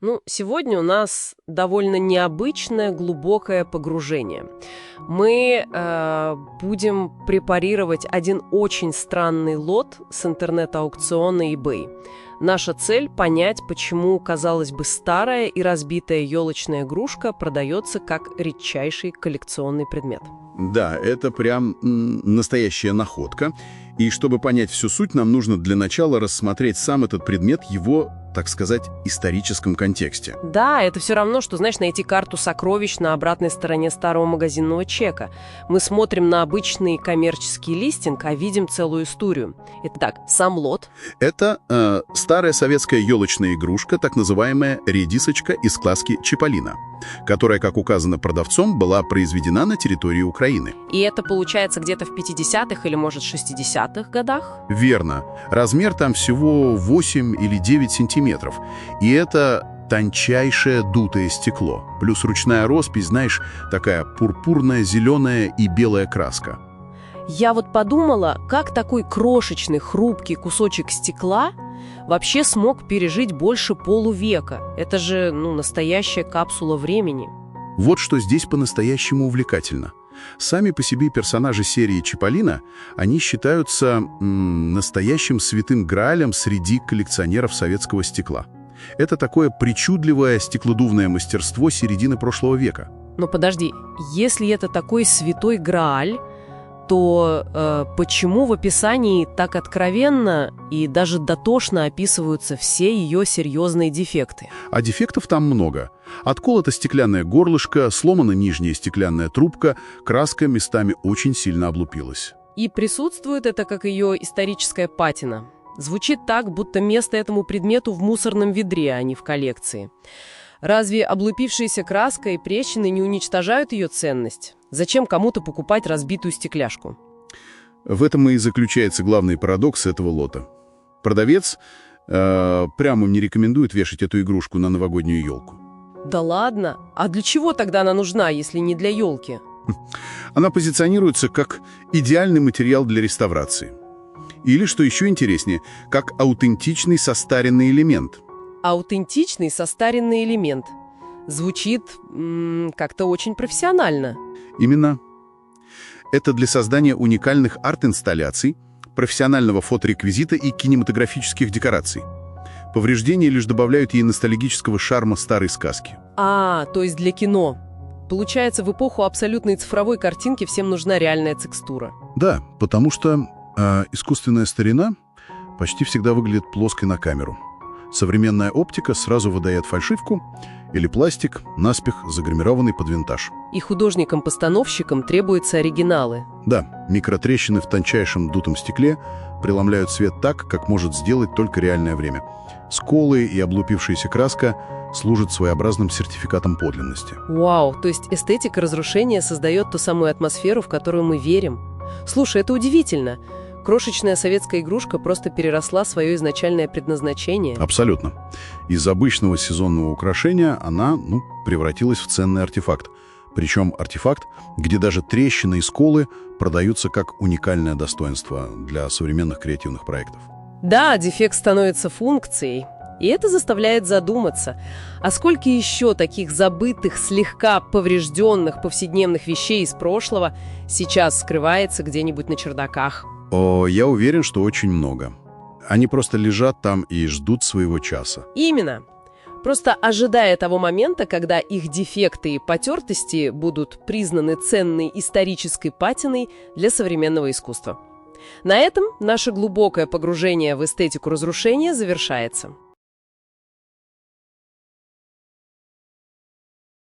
Ну, сегодня у нас довольно необычное глубокое погружение. Мы будем препарировать один очень странный лот с интернет-аукциона eBay. Наша цель — понять, почему, казалось бы, старая и разбитая елочная игрушка продается как редчайший коллекционный предмет. Да, это прям настоящая находка. И чтобы понять всю суть, нам нужно для начала рассмотреть сам этот предмет, его, так сказать, историческом контексте. Да, это все равно, что, знаешь, найти карту сокровищ на обратной стороне старого магазинного чека. Мы смотрим на обычный коммерческий листинг, а видим целую историю. Итак, сам лот. Это старая советская елочная игрушка, так называемая редисочка из класки Чиполлино, которая, как указано продавцом, была произведена на территории Украины. И это получается где-то в 50-х или, может, 60-х годах? Верно. Размер там всего 8 или 9 сантиметров. И это тончайшее дутое стекло. Плюс ручная роспись, знаешь, такая пурпурная, зеленая и белая краска. Я вот подумала, как такой крошечный, хрупкий кусочек стекла вообще смог пережить больше полувека. Это же, настоящая капсула времени. Вот что здесь по-настоящему увлекательно. Сами по себе персонажи серии Чиполлино, они считаются настоящим святым граалем среди коллекционеров советского стекла. Это такое причудливое стеклодувное мастерство середины прошлого века. Но подожди, если это такой святой грааль, то почему в описании так откровенно и даже дотошно описываются все ее серьезные дефекты? А дефектов там много. Отколото стеклянное горлышко, сломана нижняя стеклянная трубка, краска местами очень сильно облупилась. И присутствует это как ее историческая патина. Звучит так, будто место этому предмету в мусорном ведре, а не в коллекции. Разве облупившаяся краска и трещины не уничтожают ее ценность? Зачем кому-то покупать разбитую стекляшку? В этом и заключается главный парадокс этого лота. Продавец прямо не рекомендует вешать эту игрушку на новогоднюю елку. Да ладно? А для чего тогда она нужна, если не для елки? Она позиционируется как идеальный материал для реставрации. Или, что еще интереснее, как аутентичный состаренный элемент. Аутентичный состаренный элемент. Звучит как-то очень профессионально. Именно. Это для создания уникальных арт-инсталляций, профессионального фотореквизита и кинематографических декораций. Повреждения лишь добавляют ей ностальгического шарма старой сказки. То есть для кино. Получается, в эпоху абсолютной цифровой картинки всем нужна реальная текстура. Да, потому что искусственная старина почти всегда выглядит плоской на камеру. Современная оптика сразу выдает фальшивку или пластик, наспех загримированный под винтаж. И художникам-постановщикам требуются оригиналы. Да, микротрещины в тончайшем дутом стекле преломляют свет так, как может сделать только реальное время. Сколы и облупившаяся краска служат своеобразным сертификатом подлинности. Вау, то есть эстетика разрушения создает ту самую атмосферу, в которую мы верим. Слушай, это удивительно. Крошечная советская игрушка просто переросла свое изначальное предназначение. Абсолютно. Из обычного сезонного украшения она, превратилась в ценный артефакт. Причем артефакт, где даже трещины и сколы продаются как уникальное достоинство для современных креативных проектов. Да, дефект становится функцией. И это заставляет задуматься, а сколько еще таких забытых, слегка поврежденных повседневных вещей из прошлого сейчас скрывается где-нибудь на чердаках? Я уверен, что очень много. Они просто лежат там и ждут своего часа. Именно. Просто ожидая того момента, когда их дефекты и потертости будут признаны ценной исторической патиной для современного искусства. На этом наше глубокое погружение в эстетику разрушения завершается.